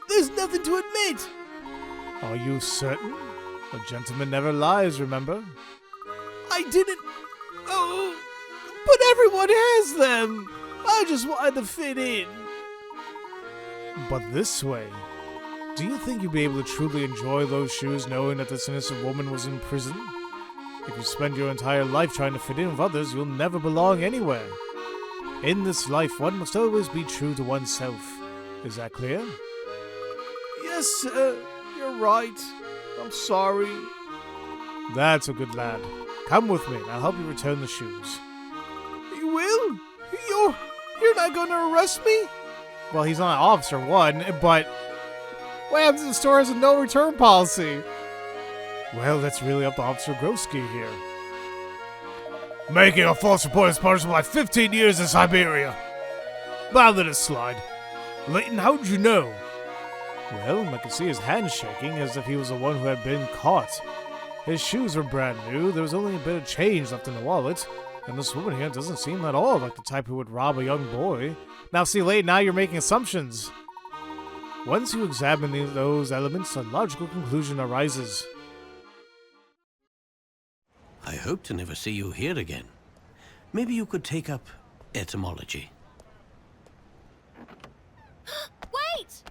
There's nothing to admit. Are you certain? A gentleman never lies, remember? I didn't... Oh, but everyone has them. I just wanted to fit in. But this way, do you think you'd be able to truly enjoy those shoes knowing that this innocent woman was in prison? If you spend your entire life trying to fit in with others, you'll never belong anywhere. In this life, one must always be true to oneself. Is that clear? Yes, sir. You're right. I'm sorry. That's a good lad. Come with me, and I'll help you return the shoes. You will? You're not going to arrest me? Well, he's not Officer 1, but what happens if the store has a no-return policy? Well, that's really up to Officer Grosky here. Making a false report is punishable by 15 years in Siberia. But I'll let it slide. Layton, how did you know? Well, I could see his hand shaking as if he was the one who had been caught. His shoes were brand new, there was only a bit of change left in the wallet, and this woman here doesn't seem at all like the type who would rob a young boy. Now see, Layton, now you're making assumptions. Once you examine those elements, a logical conclusion arises. I hope to never see you here again. Maybe you could take up etymology. Wait!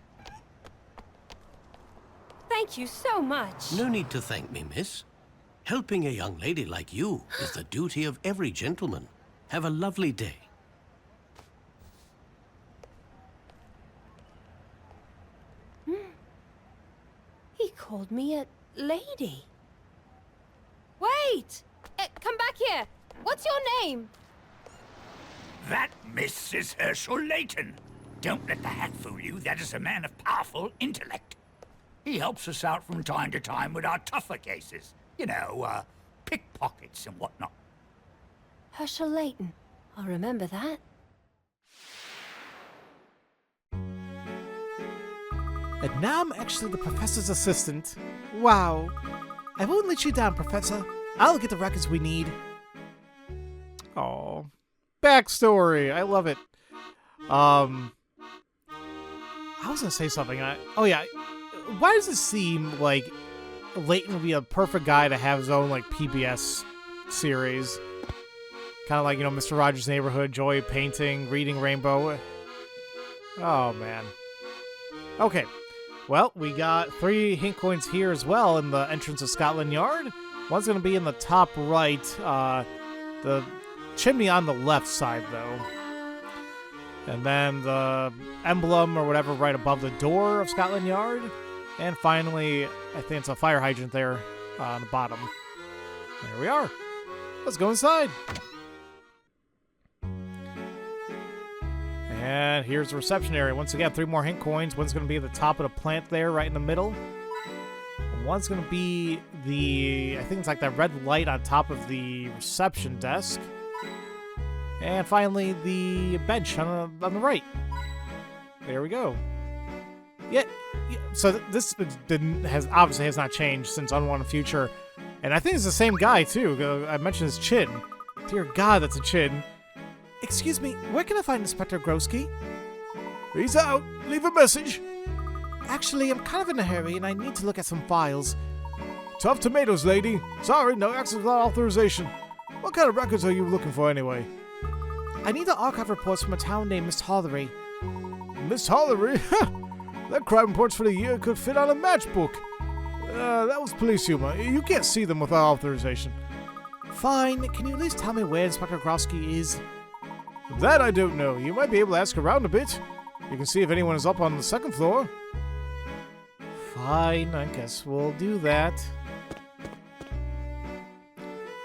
Thank you so much. No need to thank me, miss. Helping a young lady like you is the duty of every gentleman. Have a lovely day. He called me a lady. Wait! Come back here. What's your name? That, miss, is Herschel Layton. Don't let the hat fool you. That is a man of powerful intellect. He helps us out from time to time with our tougher cases. You know, pickpockets and whatnot. Herschel Layton. I'll remember that. And now I'm actually the professor's assistant. Wow. I won't let you down, Professor. I'll get the records we need. Oh, backstory. I love it. I was gonna say something. Oh yeah. Why does it seem like Layton would be a perfect guy to have his own like PBS series? Kind of like, you know, Mr. Rogers' Neighborhood, Joy of Painting, Reading Rainbow. Oh man. Okay. Well, we got 3 hint coins here as well in the entrance of Scotland Yard. One's going to be in the top right, the chimney on the left side, though. And then the emblem or whatever right above the door of Scotland Yard. And finally, I think it's a fire hydrant there on the bottom. There we are. Let's go inside. And here's the reception area. Once again, 3 more hint coins. One's going to be at the top of the plant there, right in the middle. And one's going to be I think it's like that red light on top of the reception desk. And finally, the bench on the right. There we go. Yeah, so this obviously has not changed since Unwanted Future. And I think it's the same guy, too. I mentioned his chin. Dear God, that's a chin. Excuse me, where can I find Inspector Grosky? He's out. Leave a message. Actually, I'm kind of in a hurry and I need to look at some files. Tough tomatoes, lady. Sorry, no access without authorization. What kind of records are you looking for anyway? I need the archive reports from a town named Misthallery. Misthallery? That crime reports for the year could fit on a matchbook. That was police humor. You can't see them without authorization. Fine. Can you at least tell me where Inspector Grosky is? That I don't know. You might be able to ask around a bit. You can see if anyone is up on the 2nd floor. Fine, I guess we'll do that.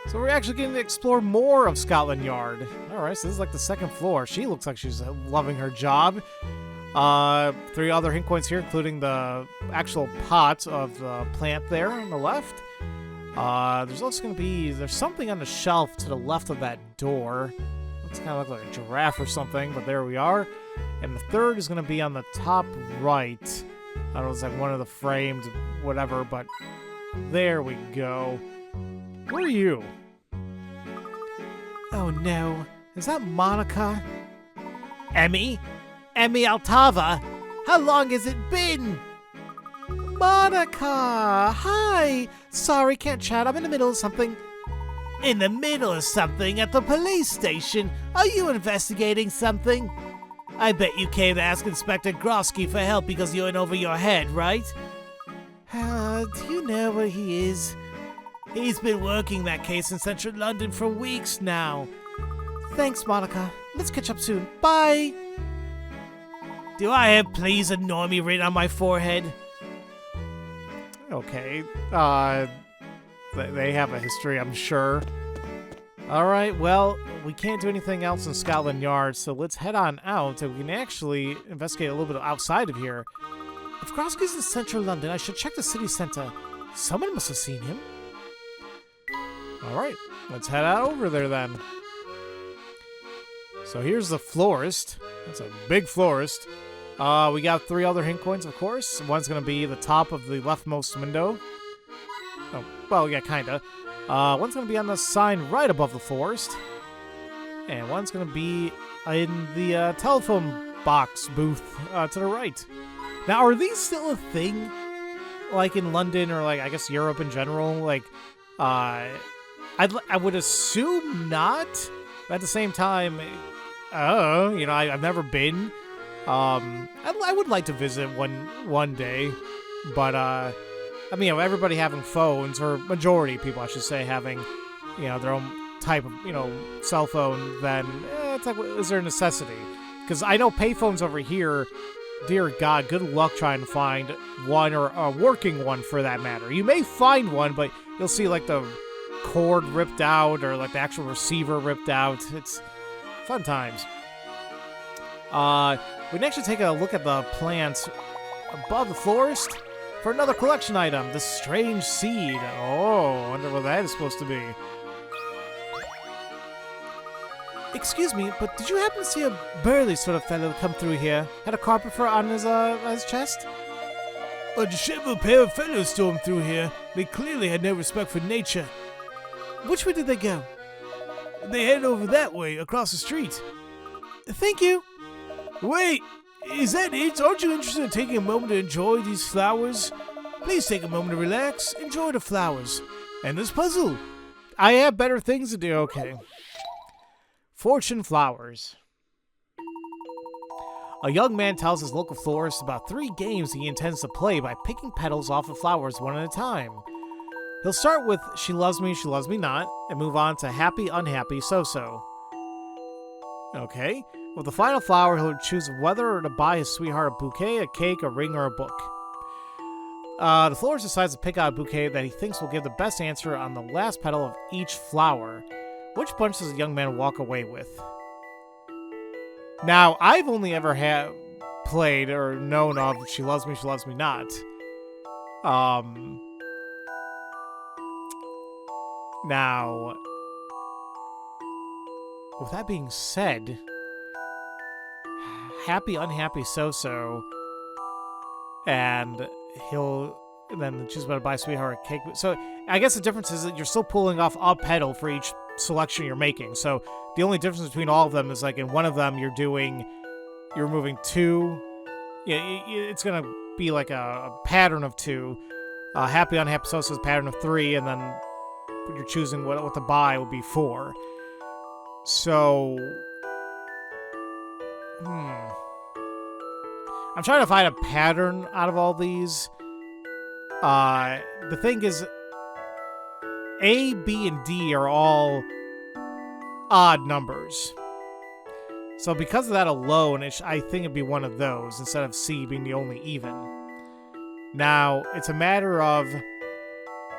So we're actually getting to explore more of Scotland Yard. Alright, so this is like the 2nd floor. She looks like she's loving her job. 3 other hint coins here, including the actual pot of the plant there on the left. There's also going to be... There's something on the shelf to the left of that door. Looks kind of like a giraffe or something, but there we are. And the 3rd is going to be on the top right. I don't know, it's like one of the framed whatever, but there we go. Who are you? Oh no, is that Monica? Emmy? Emmy Altava? How long has it been? Monica! Hi! Sorry, can't chat, I'm in the middle of something. In the middle of something at the police station? Are you investigating something? I bet you came to ask Inspector Grosky for help because you're in over your head, right? Do you know where he is? He's been working that case in central London for weeks now. Thanks, Monica. Let's catch up soon. Bye! Do I have please annoy me written on my forehead? Okay. They have a history, I'm sure. Alright, well, we can't do anything else in Scotland Yard, so let's head on out and we can actually investigate a little bit outside of here. If Grosky's in central London, I should check the city centre. Someone must have seen him. Alright, let's head out over there then. So here's the florist. That's a big florist. We got 3 other hint coins, of course. One's going to be the top of the leftmost window. Oh, well, yeah, kinda. One's going to be on the sign right above the florist. And one's going to be in the telephone box booth to the right. Now, are these still a thing? Like in London or like, I guess, Europe in general? Like, I would assume not. But at the same time, you know, I've never been. I would like to visit one day. But, I mean, you know, everybody having phones, or majority of people, I should say, having, you know, their own type of, you know, cell phone, then it's like, is there a necessity? Because I know payphones over here, dear God, good luck trying to find one, or a working one for that matter. You may find one, but you'll see like the cord ripped out, or like the actual receiver ripped out. It's fun times. We can actually take a look at the plants above the florist for another collection item, the strange seed. Oh, I wonder what that is supposed to be. Excuse me, but did you happen to see a burly sort of fellow come through here? Had a carpet fur on his chest? A disheveled pair of fellows stormed through here. They clearly had no respect for nature. Which way did they go? They headed over that way, across the street. Thank you. Wait, is that it? Aren't you interested in taking a moment to enjoy these flowers? Please take a moment to relax, enjoy the flowers. And this puzzle. I have better things to do, okay. Fortune flowers. A young man tells his local florist about 3 games he intends to play by picking petals off of flowers one at a time. He'll start with She Loves Me Not, and move on to Happy, Unhappy, So-So. Okay. With the final flower, he'll choose whether to buy his sweetheart a bouquet, a cake, a ring, or a book. The florist decides to pick out a bouquet that he thinks will give the best answer on the last petal of each flower. Which bunch does the young man walk away with? Now, I've only ever played or known of She Loves Me Not. Now, with that being said, Happy, Unhappy, So-So, and he'll then choose whether to buy sweetheart a cake. So I guess the difference is that you're still pulling off a petal for each selection you're making. So the only difference between all of them is like in one of them you're removing 2. Yeah, it's gonna be like a pattern of 2. Happy, Unhappy, So-So is a pattern of 3, and then you're choosing what to buy would be 4. So, I'm trying to find a pattern out of all these. The thing is, A, B, and D are all odd numbers. So because of that alone, I think it'd be one of those instead of C being the only even. Now, it's a matter of,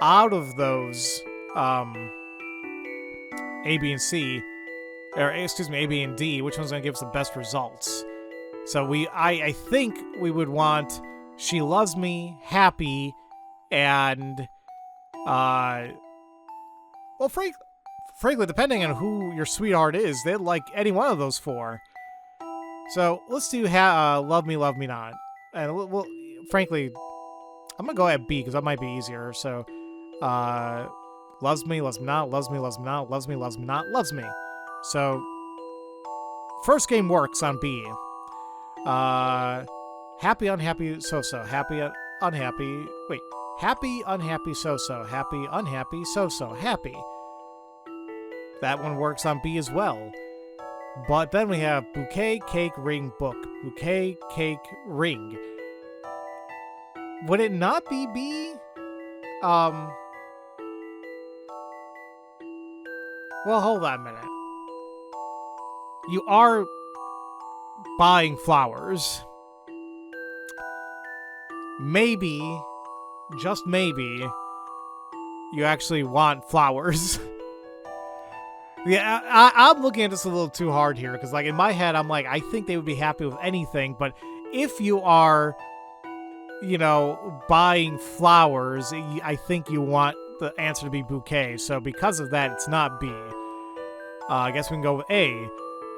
out of those, A, B, and C, or excuse me, A, B, and D, which one's going to give us the best results? So I think we would want She Loves Me, Happy, and, well, frankly, depending on who your sweetheart is, they'd like any one of those 4. So let's do Love Me Not. And we'll frankly, I'm going to go at B because that might be easier. So, Loves Me Not, Loves Me Not, Loves Me Not, Loves Me. So, first game works on B. Happy, Unhappy, So-So. Happy, Unhappy. Wait. Happy, Unhappy, So-So. Happy, Unhappy, So-So. Happy. That one works on B as well. But then we have bouquet, cake, ring, book. Bouquet, cake, ring. Would it not be B? Well, hold on a minute. You are buying flowers. Maybe, just maybe, you actually want flowers. Yeah, I'm looking at this a little too hard here, because like in my head, I'm like, I think they would be happy with anything, but if you are, you know, buying flowers, I think you want the answer to be bouquet, so because of that, it's not B. I guess we can go with A.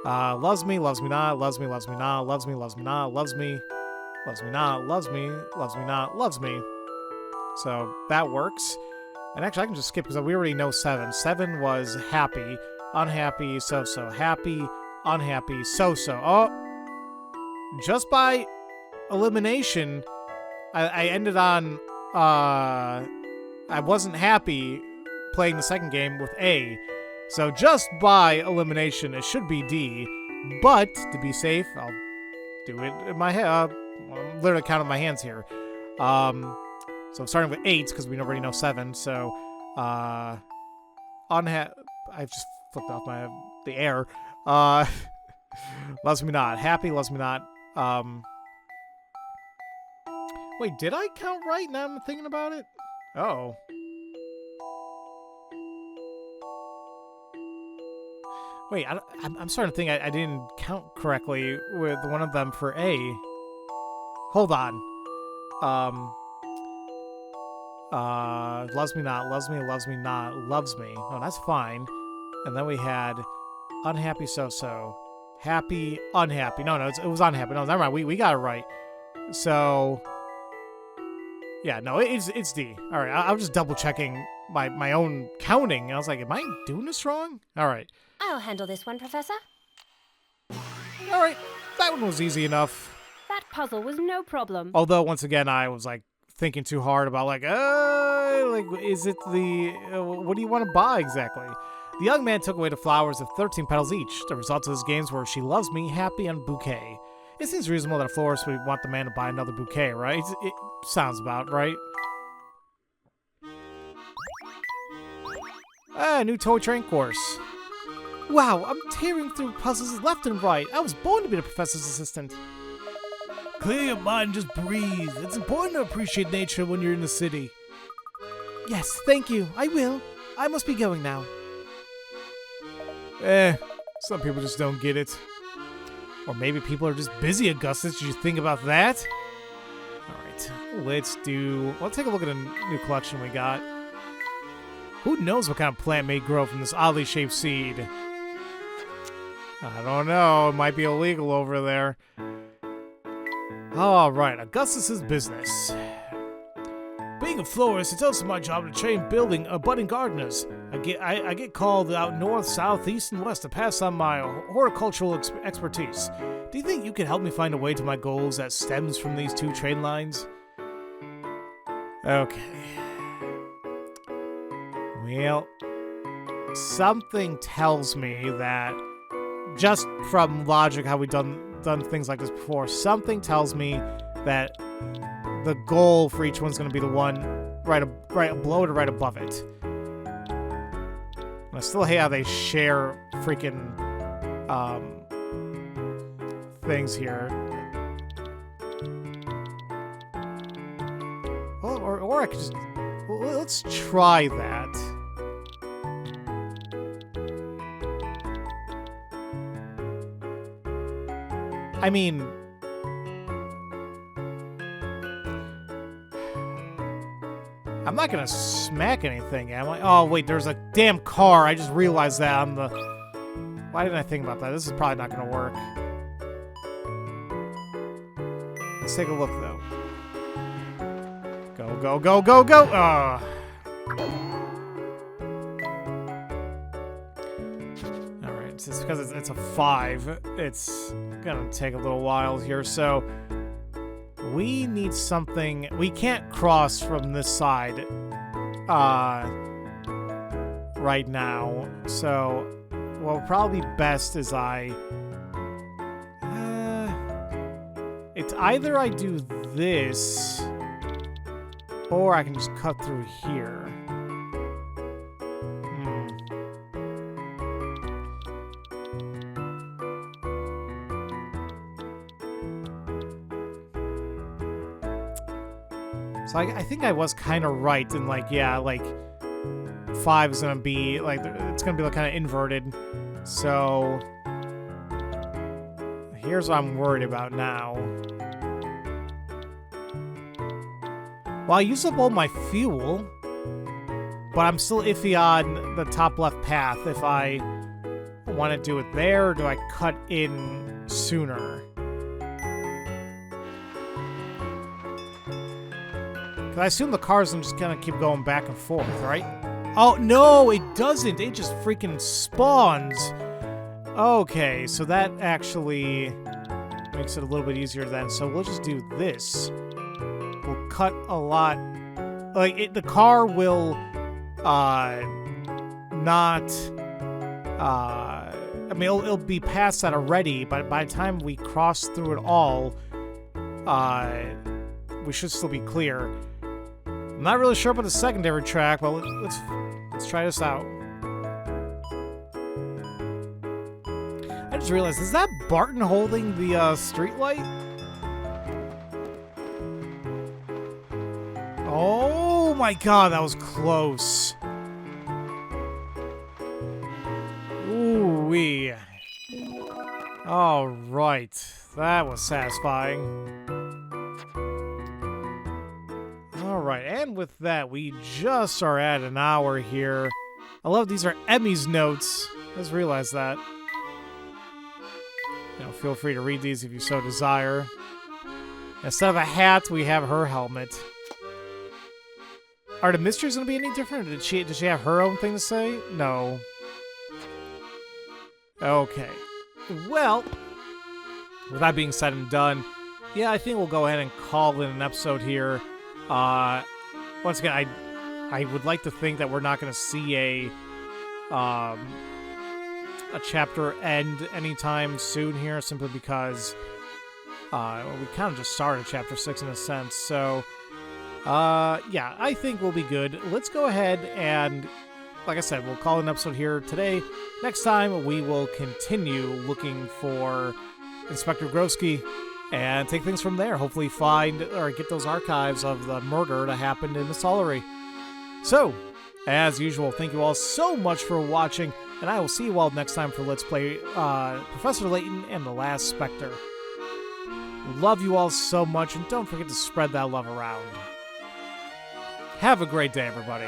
Loves me, loves me not, loves me, loves me not, loves me, loves me not, loves me, loves me not, loves me, loves me not, loves me. So that works. And actually, I can just skip because we already know 7. 7 was happy, unhappy, so-so, happy, unhappy, so-so. Oh! Just by elimination, I ended on, I wasn't happy playing the second game with A. So just by elimination, it should be D. But, to be safe, I'll do it in my head. I'm literally counting my hands here. So I'm starting with 8, because we already know 7. So, I've just flipped off the air. Loves me not. Happy, loves me not. Wait, did I count right now I'm thinking about it? Oh. Wait, I'm starting to think I didn't count correctly with one of them for A. Hold on. Loves me not, loves me, loves me not, loves me. No, that's fine. And then we had unhappy, so-so. Happy, unhappy. No, it was unhappy. No, never mind. We got it right. So, yeah, no, it's D. All right, I was just double checking my own counting. I was like, am I doing this wrong? All right. I'll handle this one, Professor. All right, that one was easy enough. That puzzle was no problem. Although, once again, I was like thinking too hard about like is it the what do you want to buy exactly? The young man took away the flowers of 13 petals each. The result of his games were she loves me, happy, and bouquet. It seems reasonable that a florist would want the man to buy another bouquet, right? It sounds about right. New toy train course. Wow, I'm tearing through puzzles left and right. I was born to be the professor's assistant. Clear your mind, just breathe. It's important to appreciate nature when you're in the city. Yes, thank you. I will. I must be going now. Some people just don't get it. Or maybe people are just busy, Augustus. Did you think about that? Alright, let's take a look at a new collection we got. Who knows what kind of plant may grow from this oddly shaped seed? I don't know. It might be illegal over there. Alright, Augustus's business. Being a florist, it's also my job to train budding gardeners. I get called out north, south, east, and west to pass on my horticultural expertise. Do you think you can help me find a way to my goals that stems from these 2 train lines? Okay. Well, something tells me that, just from logic, how we've done things like this before, something tells me that the goal for each one's going to be the one right below it or right above it. I still hate how they share freaking things here. Well, or I could just... Well, let's try that. I mean... I'm not gonna smack anything, am I? Oh, wait, there's a damn car. I just realized that on the... Why didn't I think about that? This is probably not gonna work. Let's take a look, though. Go, go, go, go, go! Alright, just because it's a 5, it's gonna take a little while here, so... We need something... We can't cross from this side right now. So what would probably be best is it's either I do this or I can just cut through here. So I think I was kind of right in, like, yeah, like 5 is gonna be like, it's gonna be like kind of inverted. So here's what I'm worried about now. Well, I used up all my fuel. but I'm still iffy on the top left path. If I want to do it there, or do I cut in sooner? Because I assume the cars are just gonna keep going back and forth, right? Oh, no, it doesn't. It just freaking spawns. Okay, so that actually makes it a little bit easier then. So we'll just do this. We'll cut a lot. Like, the car will not... I mean, it'll be past that already, but by the time we cross through it all, we should still be clear. I'm not really sure about the secondary track, but let's try this out. I just realized, is that Barton holding the street light? Oh my god, that was close. Ooh-wee. All right, that was satisfying. All right, and with that, we just are at an hour here. I love these are Emmy's notes. I just realized that. You know, feel free to read these if you so desire. Instead of a hat, we have her helmet. Are the mysteries going to be any different? Did she have her own thing to say? No. Okay. Well, with that being said and done, yeah, I think we'll go ahead and call it an episode here. Once again, I would like to think that we're not going to see a chapter end anytime soon here, simply because we kind of just started chapter 6 in a sense. So, yeah, I think we'll be good. Let's go ahead and, like I said, we'll call an episode here today. Next time, we will continue looking for Inspector Grosky and take things from there. Hopefully find or get those archives of the murder that happened in Misthallery. So, as usual, thank you all so much for watching, and I will see you all next time for Let's Play Professor Layton and the Last Specter. Love you all so much, and don't forget to spread that love around. Have a great day, everybody.